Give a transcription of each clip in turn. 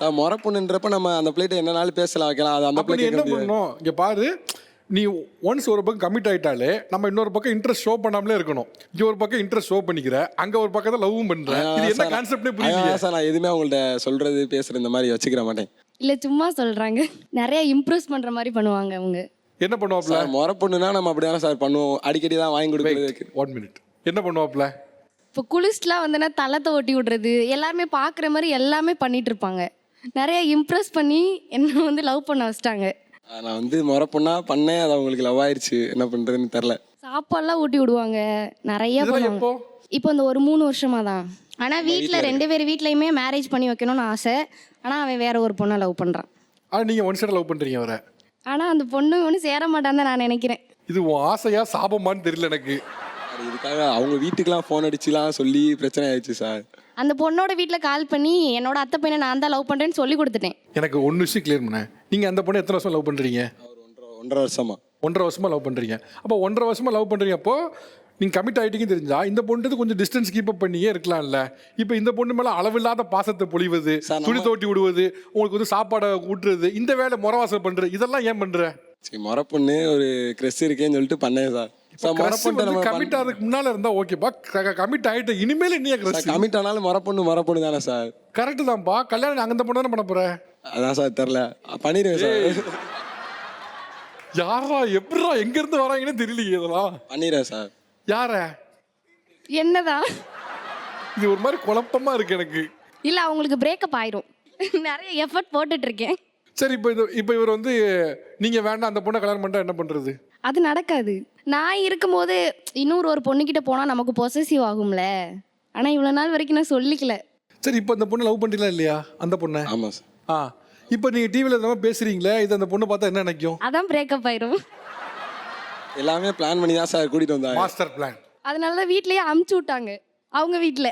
Sir முறை பொண்ணுன்றப்ப நம்ம அந்த பிள்ளைகிட்ட என்னனாலும் பேசலாம் வைக்கலாம். அது அந்த அப்ப நீ பிள்ளை என்ன பண்ணணும், இங்க பாரு, நீ ஒன்ஸ் ஒரு பக்கம் கமிட் ஆயிட்டாலே நம்ம இன்னொரு பக்கம் இன்ட்ரெஸ்ட் ஷோ பண்ணாமலே இருக்கணும். இங்க ஒரு பக்கம் இன்ட்ரெஸ்ட் ஷோ பண்ணிக்கிற, அங்க ஒரு பக்கம் தான் லவ்வும் பண்ற. இது என்ன கான்செப்டே புரியல சார். நான் எதுவுமே அவங்கள்ட்ட சொல்றது பேசுறது இந்த மாதிரி வச்சுக்கிற மாட்டேன். இல்லை சும்மா சொல்கிறாங்க. நிறைய இம்ப்ரூஸ் பண்ணுற மாதிரி பண்ணுவாங்க அவங்க. என்ன பண்ணுவாப்ல? சார் முறை பொண்ணுனா நம்ம அப்படிதானே சார் பண்ணுவோம். அடிக்கடி தான் வாங்கி கொடுக்குறது. 1 minute. என்ன பண்ணுவாப்ல? இப்போ குளிச்சுலாம் வந்தோன்னா தலத்தை ஒட்டி விடுறது, எல்லாருமே பார்க்குற மாதிரி எல்லாமே பண்ணிட்டு இருப்பாங்க. நிறைய இம்ப்ரெஸ் பண்ணி என்ன வந்து லவ் பண்ண வச்சிட்டாங்க. நான் வந்து முறை பொண்ணா பண்ணேன், அது அவங்களுக்கு லவ் ஆயிடுச்சு. என்ன பண்றதுன்னு தெரில. சாப்பாடுலாம் ஊட்டி விடுவாங்க, நிறைய பண்ணுவாங்க. எப்போ? இப்போ இந்த ஒரு 3 வருஷமா தான். ஆனால் வீட்டில் 2 பேர் வீட்லையுமே மேரேஜ் பண்ணி வைக்கணும்னு ஆசை. ஆனால் அவன் வேற ஒரு பொண்ணை லவ் பண்ணுறான். நீங்க ஒன் சைடு லவ் பண்றீங்க அவரை. ஆனால் அந்த பொண்ணு ஒன்றும் சேர மாட்டான்னு தான் நான் நினைக்கிறேன். இது உன் ஆசையா சாபமான்னு தெரியல எனக்கு. இதுக்காக அவங்க வீட்டுக்கெல்லாம் ஃபோன் அடிச்சுலாம் சொல்லி பிரச்சனை ஆயிடுச்சு சார். அந்த பொண்ணோட வீட்டில் கால் பண்ணி என்னோட அத்தை பையனை நான் தான் லவ் பண்ணுறேன்னு சொல்லி கொடுத்துட்டேன். எனக்கு ஒன்று விஷயம் கிளியர் பண்ண. நீங்க அந்த பொண்ணை எத்தனை வருஷம் லவ் பண்றீங்க? ஒன்றரை வருஷமா. 1.5 வருஷமா லவ் பண்றீங்க. அப்போ 1.5 வருஷமா லவ் பண்றீங்க. அப்போ நீங்க கமிட் ஆயிட்டீங்கன்னு தெரிஞ்சா இந்த பொண்ணு கொஞ்சம் டிஸ்டன்ஸ் கீப் அப் பண்ணியே இருக்கலாம்ல. இப்போ இந்த பொண்ணு மேல அளவில்லாத பாசத்தை பொழிவது, துணி தோட்டி விடுவது, உங்களுக்கு வந்து சாப்பாடை ஊட்டுறது, இந்த வேலை முறவாசல் பண்றது, இதெல்லாம் ஏன் பண்ற? சரி முறை பொண்ணு ஒரு கிரெஸ் இருக்கேன்னு சொல்லிட்டு பண்ணேன் சார். கமிட் ஆகிறதுக்கு முன்னால இருந்தா ஓகேப்பா. கமிட் ஆயிட்டு இனிமேல் என்ன கிரெஸ்? கமிட் ஆனாலும் முறை பொண்ணு தானே சார். கரெக்ட் தான்ப்பா. கல்யாணம் அங்க இந்த பொண்ணு தானே பண்ண போற. அதான் சார் தெரில. பண்ணிடுவேன் சார். யாரா எப்படா எங்க இருந்து வராங்கன்னு தெரியலையே. இதெல்லாம் பண்ணிடுறேன் சார். யார? என்னதான் இது ஒரு மாதிரி குழப்பமா இருக்கு எனக்கு. இல்லை அவங்களுக்கு பிரேக்கப் ஆயிரும். நிறைய எஃபர்ட் போட்டுட்டு இருக்கேன். சரி இப்போ இவர் வந்து நீங்க வேண்டாம் அந்த பொண்ணை கல்யாணம் பண்ணிட்டா என்ன பண்றது? அது நடக்காது. நான் இருக்கும்போது இன்னொரு ஒரு பொண்ணுக்கிட்ட போனால் நமக்கு பொசசிவ் ஆகும்ல. ஆனால் இவ்வளோ நாள் வரைக்கும் நான் சொல்லிக்கல. சரி இப்போ அந்த பொண்ணு லவ் பண்ணுறீங்களா இல்லையா அந்த பொண்ணை? ஆமாம் சார். இப்போ நீங்கள் டிவியில் இந்த மாதிரி பேசுகிறீங்களே, இது அந்த பொண்ணு பார்த்தா என்ன நினைக்கும்? அதான் பிரேக்கப் ஆயிரும். எல்லாமே பிளான் பண்ணி தான் சார் கூட்டிகிட்டு வந்தாங்க. Master plan. அதனால தான் வீட்லேயே அமுச்சு விட்டாங்க அவங்க வீட்டில்.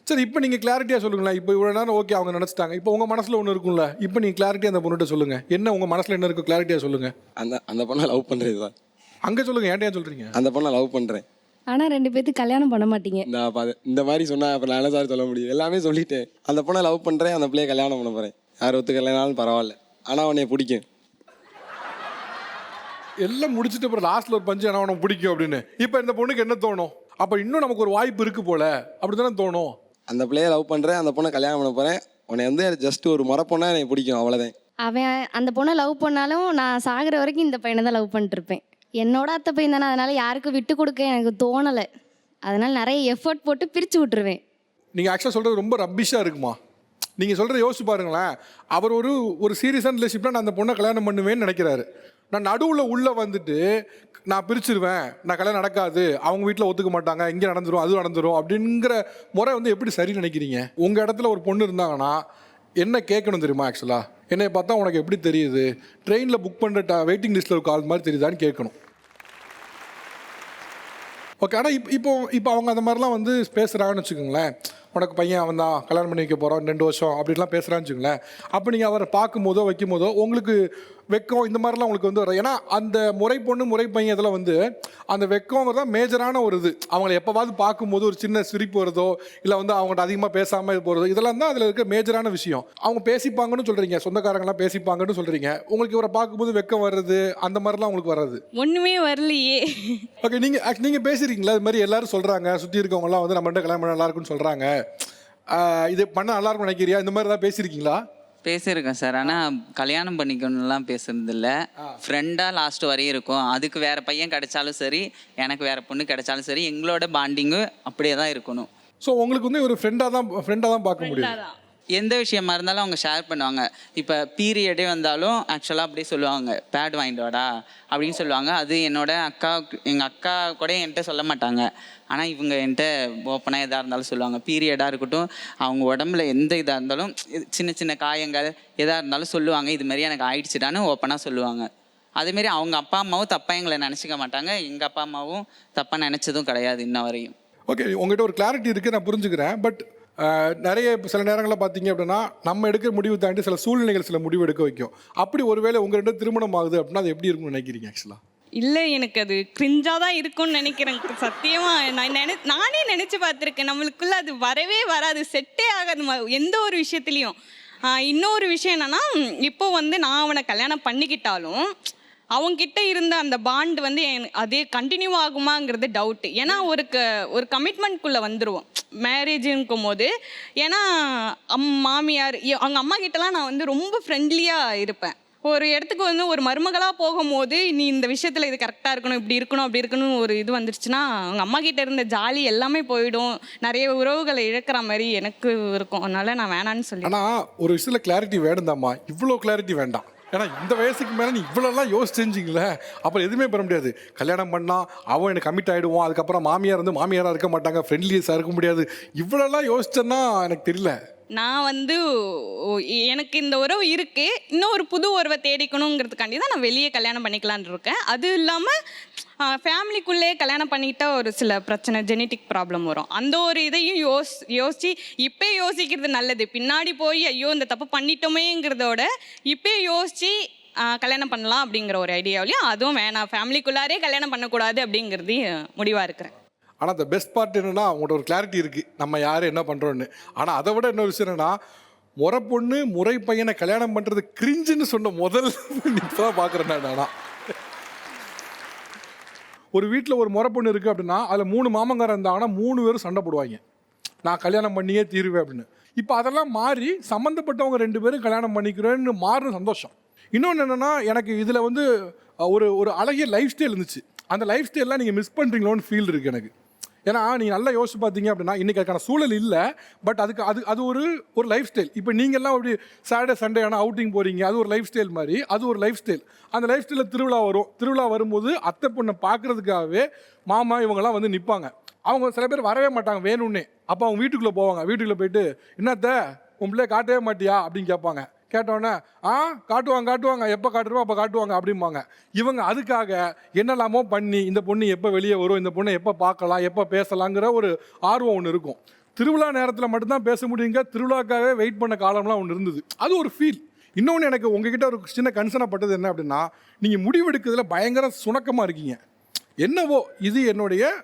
சரி இப்போ நீங்கள் கிளாரிட்டியாக சொல்லுங்களேன். இப்போ இவ்வளோ நேரம் ஓகே அவங்க நினச்சிட்டாங்க. இப்போ உங்கள் மனசில் ஒன்று இருக்கும்ல. இப்போ நீங்கள் கிளாரிட்டியாக அந்த பொண்ணுகிட்ட சொல்லுங்கள். என்ன உங்கள் மனசில் என்ன இருக்கும் கிளாரிட்டியாக சொல்லுங்கள். அந்த பொண்ணை லவ் பண்ணுறது தான். அங்கே சொல்லுங்கள். ஏன்டா சொல்கிறீங்க? அந்த பொண்ணை லவ் பண்ணுறேன். ஆனால் 2 பேர்த்துக்கு கல்யாணம் பண்ண மாட்டீங்க. இந்த மாதிரி சொன்னால் அப்புறம் நான் என்ன சார் சொல்ல முடியும்? எல்லாமே சொல்லிட்டேன். அந்த பொண்ணை லவ் பண்ணுறேன், அந்த பிள்ளைய கல்யாணம் பண்ண போகிறேன். யார் ஒத்துக்கலைனாலும் பரவாயில்ல, ஆனால் அவனை பிடிக்கும். எல்லாம் முடிச்சுட்டு அப்புறம் லாஸ்ட்டில் ஒரு பஞ்சு ஆனால் உனக்கு பிடிக்கும் அப்படின்னு. இப்போ இந்த பொண்ணுக்கு என்ன தோணும்? அப்போ இன்னும் நமக்கு ஒரு வாய்ப்பு இருக்கு போல அப்படி தானே தோணும். அந்த பிள்ளைய லவ் பண்ணுறேன், அந்த பொண்ணை கல்யாணம் பண்ண போகிறேன். உன்னை வந்து ஜஸ்ட் ஒரு முறை பொண்ணா எனக்கு பிடிக்கும், அவ்வளோதான். அவன் அந்த பொண்ணை லவ் பண்ணாலும் நான் சாகிற வரைக்கும் இந்த பையனை தான் லவ் பண்ணிட்டு இருப்பேன். என்னோட அத்தை பையன் தானே, அதனால யாருக்கும் விட்டு கொடுக்க எனக்கு தோணலை. அதனால நிறைய எஃபர்ட் போட்டு பிரித்து விட்டுருவேன். நீங்கள் ஆக்சுவலாக சொல்கிறது ரொம்ப ரப்பிஷாக இருக்குமா? நீங்கள் சொல்கிற யோசிச்சு பாருங்களேன். அவர் ஒரு சீரியஸான ரிலேஷன்ஷிப்பில் நான் அந்த பொண்ணை கல்யாணம் பண்ணுவேன்னு நினைக்கிறாரு. நான் நடுவில் உள்ளே வந்துட்டு நான் பிரிச்சிருவேன், நான் கல்யாணம் நடக்காது, அவங்க வீட்டில் ஒத்துக்க மாட்டாங்க, இங்கே நடந்துடும் அது நடந்துடும் அப்படிங்கிற முறை வந்து எப்படி சரின்னு நினைக்கிறீங்க? உங்கள் இடத்துல ஒரு பொண்ணு இருந்தாங்கன்னா என்ன கேட்கணும் தெரியுமா? ஆக்சுவலாக என்னை பார்த்தா உனக்கு எப்படி தெரியுது? ட்ரெயினில் புக் பண்ணுற வெயிட்டிங் லிஸ்ட்டில் ஒரு கால் மாதிரி தெரியுதான்னு கேட்கணும். ஓகே. ஆனால் இப்போ அவங்க அந்த மாதிரிலாம் வந்து பேசுகிறாங்கன்னு வச்சுக்கோங்களேன். உனக்கு பையன் அவன் தான் கல்யாணம் பண்ணி வைக்க போகிறான் 2 வருஷம் அப்படின்லாம் பேசுகிறான்னு வச்சுக்கோங்களேன். அப்போ நீங்கள் அவரை பார்க்கும்போதோ வைக்கும் போதோ உங்களுக்கு வெக்கம் இந்த மாதிரிலாம் உங்களுக்கு வந்து வரும். ஏன்னா அந்த முறை பொண்ணு முறை பையன் இதெல்லாம் வந்து அந்த வெக்கங்கிறது தான் மேஜரான ஒரு இது. அவங்கள எப்போவாது பார்க்கும்போது ஒரு சின்ன சிரிப்பு வருதோ, இல்லை வந்து அவங்கள்ட்ட அதிகமாக பேசாமல் போகிறதோ, இதெல்லாம் தான் அதில் இருக்க மேஜரான விஷயம். அவங்க பேசிப்பாங்கன்னு சொல்கிறீங்க, சொந்தக்காரங்களாம் பேசிப்பாங்கன்னு சொல்கிறீங்க. உங்களுக்கு இவரை பார்க்கும்போது வெக்கம் வர்றது அந்த மாதிரிலாம் உங்களுக்கு வர்றது? ஒன்றுமே வரலையே. ஓகே. நீங்கள் பேசுகிறீங்களா? இது மாதிரி எல்லாரும் சொல்கிறாங்க, சுற்றி இருக்கவங்கலாம் வந்து நம்மகிட்ட கல்யாணம் பண்ண நல்லா இருக்குன்னு சொல்கிறாங்க, இது பண்ண நல்லா இருக்கும் நினைக்கிறியா? இந்த மாதிரி தான் பேசியிருக்கீங்களா? பேசியிருக்கேன் சார். ஆனால் கல்யாணம் பண்ணிக்கணும்லாம் பேசுறதில்ல. ஃப்ரெண்டாக லாஸ்ட் வரையும் இருக்கும். அதுக்கு வேறு பையன் கிடைச்சாலும் சரி, எனக்கு வேறு பொண்ணு கிடைச்சாலும் சரி, எங்களோட பாண்டிங்கு அப்படியே தான் இருக்கணும். ஸோ உங்களுக்கு வந்து ஒரு ஃப்ரெண்டாக தான் பார்க்க முடியும். எந்த விஷயமா இருந்தாலும் அவங்க ஷேர் பண்ணுவாங்க. இப்போ பீரியடே வந்தாலும் ஆக்சுவலாக அப்படியே சொல்லுவாங்க, பேட் வாங்கிட்டு வாடா அப்படின்னு சொல்லுவாங்க. அது எங்கள் அக்கா கூட என்கிட்ட சொல்ல மாட்டாங்க. ஆனால் இவங்க என்கிட்ட ஓப்பனாக எதாக இருந்தாலும் சொல்லுவாங்க. பீரியடாக இருக்கட்டும், அவங்க உடம்புல எந்த இதாக இருந்தாலும், சின்ன சின்ன காயங்கள் எதாக இருந்தாலும் சொல்லுவாங்க. இதுமாரி எனக்கு ஆயிடுச்சுடான்னு ஓப்பனாக சொல்லுவாங்க. அதேமாரி அவங்க அப்பா அம்மாவும் தப்பாக எங்களை நினச்சிக்க மாட்டாங்க, எங்கள் அப்பா அம்மாவும் தப்பாக நினச்சதும் கிடையாது இன்ன வரையும். ஓகே. உங்கள்கிட்ட ஒரு கிளாரிட்டி இருக்குது, நான் புரிஞ்சுக்கிறேன். பட் நிறைய சில நேரங்களில் பார்த்தீங்க அப்படின்னா நம்ம எடுக்கிற முடிவு தாண்டி சில சூழ்நிலைகள் சில முடிவு எடுக்க வைக்கும். அப்படி ஒருவேளை உங்கள் 2 திருமணம் ஆகுது அப்படின்னா அது எப்படி இருக்கும்னு நினைக்கிறீங்க? ஆக்சுவலாக இல்லை, எனக்கு அது கிரிஞ்சாக தான் இருக்கும்னு நினைக்கிறேன். சத்தியமாக நானே நினச்சி பார்த்துருக்கேன். நம்மளுக்குள்ளே அது வரவே வராது, செட்டே ஆகாது எந்த ஒரு விஷயத்துலையும். இன்னொரு விஷயம் என்னன்னா, இப்போ வந்து நான் அவனை கல்யாணம் பண்ணிக்கிட்டாலும் அவங்கிட்ட இருந்த அந்த பாண்ட் வந்து அதே கண்டினியூ ஆகுமாங்கிறது டவுட்டு. ஏன்னா ஒரு கமிட்மெண்ட்குள்ளே வந்துடுவோம் மேரேஜுங்கும் போது. ஏன்னா மாமியார் அவங்க அம்மா கிட்டலாம் நான் வந்து ரொம்ப ஃப்ரெண்ட்லியாக இருப்பேன். ஒரு இடத்துக்கு வந்து ஒரு மருமகளாக போகும்போது நீ இந்த விஷயத்தில் இது கரெக்டாக இருக்கணும், இப்படி இருக்கணும், அப்படி இருக்கணும் ஒரு இது வந்துருச்சுன்னா அவங்க அம்மா கிட்ட இருந்த ஜாலி எல்லாமே போயிடும். நிறைய உறவுகளை இழக்கிற மாதிரி எனக்கு இருக்கும். அதனால நான் வேணான்னு சொல்லி. ஆனால் ஒரு விஷயத்தில் கிளாரிட்டி வேணும்தாம்மா, இவ்வளோ கிளாரிட்டி வேண்டாம். ஏன்னா இந்த வயசுக்கு மேலே நீ இவ்வளோலாம் யோசிச்சுங்களே, அப்புறம் எதுவுமே பண்ண முடியாது. கல்யாணம் பண்ணால் அவன் எனக்கு கமிட் ஆகிடுவான், அதுக்கப்புறம் மாமியார் வந்து மாமியாராக இருக்க மாட்டாங்க, ஃப்ரெண்ட்லியஸாக இருக்க முடியாது. இவ்வளோலாம் யோசிச்சேன்னா எனக்கு தெரியல. நான் வந்து எனக்கு இந்த உறவு இருக்கு, இன்னும் ஒரு புது உறவை தேடிக்கணுங்கிறதுக்காண்டி தான் நான் வெளியே கல்யாணம் பண்ணிக்கலான்னு இருக்கேன். அது இல்லாமல் ஃபேமிலிக்குள்ளே கல்யாணம் பண்ணிக்கிட்டா ஒரு சில பிரச்சனை, ஜெனட்டிக் ப்ராப்ளம் வரும். அந்த ஒரு இதையும் யோசித்து இப்போ யோசிக்கிறது நல்லது. பின்னாடி போய் ஐயோ இந்த தப்பு பண்ணிட்டோமேங்கிறதோட இப்போ யோசித்து கல்யாணம் பண்ணலாம் அப்படிங்கிற ஒரு ஐடியாவிலையும் அதுவும் வேணாம், ஃபேமிலிக்குள்ளாரே கல்யாணம் பண்ணக்கூடாது அப்படிங்கிறதையும் முடிவாக இருக்கிறேன். ஆனால் அந்த பெஸ்ட் பார்ட் என்னென்னா அவங்கள்ட்ட ஒரு கிளாரிட்டி இருக்குது நம்ம யார் என்ன பண்ணுறோன்னு. ஆனால் அதை விட இன்னொரு விஷயம் என்னென்னா, முறை பொண்ணு முறை பையனை கல்யாணம் பண்ணுறது கிரிஞ்சுன்னு சொன்ன முதல் இப்போ தான் பார்க்குறேன் நான். ஆனால் ஒரு வீட்டில் ஒரு முறை பொண்ணு இருக்குது அப்படின்னா அதில் 3 மாமங்காரன் இருந்தாங்கன்னா 3 பேரும் சண்டை போடுவாங்க, நான் கல்யாணம் பண்ணியே தீருவேன் அப்படின்னு. இப்போ அதெல்லாம் மாறி சம்மந்தப்பட்டவங்க 2 பேரும் கல்யாணம் பண்ணிக்கிறேன்னு மாறுன சந்தோஷம். இன்னொன்று என்னென்னா, எனக்கு இதில் வந்து ஒரு அழகிய லைஃப் ஸ்டைல் இருந்துச்சு. அந்த லைஃப் ஸ்டைல்லாம் நீங்கள் மிஸ் பண்ணுறீங்களோன்னு ஃபீல் இருக்குது எனக்கு. ஏன்னா நீங்கள் நல்லா யோசிச்சு பார்த்தீங்க அப்படின்னா இன்றைக்கி அதுக்கான சூழல் இல்லை, பட் அது ஒரு லைஃப் ஸ்டைல். இப்போ நீங்கள்லாம் அப்படி சாட்டர்டே சண்டே ஆனால் அவுட்டிங் போகிறீங்க, அது ஒரு லைஃப் ஸ்டைல் மாதிரி. அது ஒரு லைஃப் ஸ்டைல். அந்த லைஃப் ஸ்டைலில் திருவிழா வரும்போது அத்தை பொண்ணை பார்க்குறதுக்காகவே மாமா இவங்கெல்லாம் வந்து நிற்பாங்க. அவங்க சில பேர் வரவே மாட்டாங்க வேணும்னே. அப்போ அவங்க வீட்டுக்குள்ளே போவாங்க. வீட்டுக்குள்ளே போயிட்டு என்னத்த உன் பிள்ளைய காட்டவே மாட்டியா அப்படின்னு கேட்பாங்க. கேட்டோன்னே காட்டுவாங்க, எப்போ காட்டுறோம் அப்போ காட்டுவாங்க அப்படிம்பாங்க. இவங்க அதுக்காக என்னெல்லாமோ பண்ணி இந்த பொண்ணு எப்போ வெளியே வரும், இந்த பொண்ணை எப்போ பார்க்கலாம், எப்போ பேசலாங்கிற ஒரு ஆர்வம் ஒன்று இருக்கும். திருவிழா நேரத்தில் மட்டும்தான் பேச முடியுங்க. திருவிழாக்காகவே வெயிட் பண்ண காலம்லாம் ஒன்று இருந்தது. அது ஒரு ஃபீல். இன்னொன்று எனக்கு உங்ககிட்ட ஒரு சின்ன கன்சர்னப்பட்டது என்ன அப்படின்னா, நீங்கள் முடிவெடுக்கிறதுல பயங்கர சுணக்கமாக இருக்கீங்க. என்னவோ இது என்னுடைய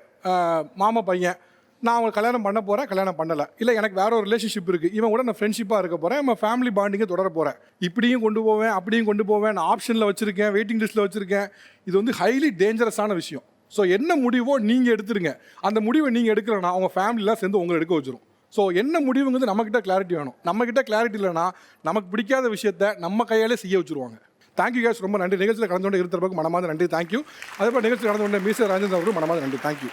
மாமா பையன், நான் அவங்களை கல்யாணம் பண்ண போகிறேன், கல்யாணம் பண்ணலை, இல்லை எனக்கு வேற ஒரு ரிலேஷன்ஷிப் இருக்குது, இவன் கூட நான் ஃப்ரெண்ட்ஷிப்பாக இருக்க போகிறேன், நம்ம ஃபேமிலி பாண்டிங்கை தொடர போகிறேன், இப்படியும் கொண்டு போவேன் அப்படியும் கொண்டு போவேன், நான் ஆப்ஷனில் வச்சுருக்கேன், வெயிட்டிங் லிஸ்ட்டில் வச்சுருக்கேன். இது வந்து ஹைலி டேஞ்சரஸான விஷயம். ஸோ என்ன முடிவோ நீங்கள் எடுத்துருங்க. அந்த முடிவை நீங்கள் எடுக்கலைன்னா அவங்க ஃபேமிலிலாம் சேர்ந்து உங்களை எடுக்க வச்சிரும். ஸோ என்ன முடிவுங்கிறது நம்மக்கிட்ட கிளாரிட்டி வேணும். நம்மக்கிட்ட கிளாரிட்டி இல்லைன்னா நமக்கு பிடிக்காத விஷயத்த நம்ம கையாலே செய்ய வச்சுருவாங்க. தேங்க்யூ கேஸ், ரொம்ப நன்றி. நிகழ்ச்சியில் கலந்து கொண்டு இருந்தவருக்கு மனமார்ந்த நன்றி, தேங்க்யூ. அதே போல் நிகழ்ச்சியில் கலந்து கொண்ட மீசர் ராஜேந்திரன் அவர்களும் மனமார்ந்த நன்றி, தேங்க்யூ.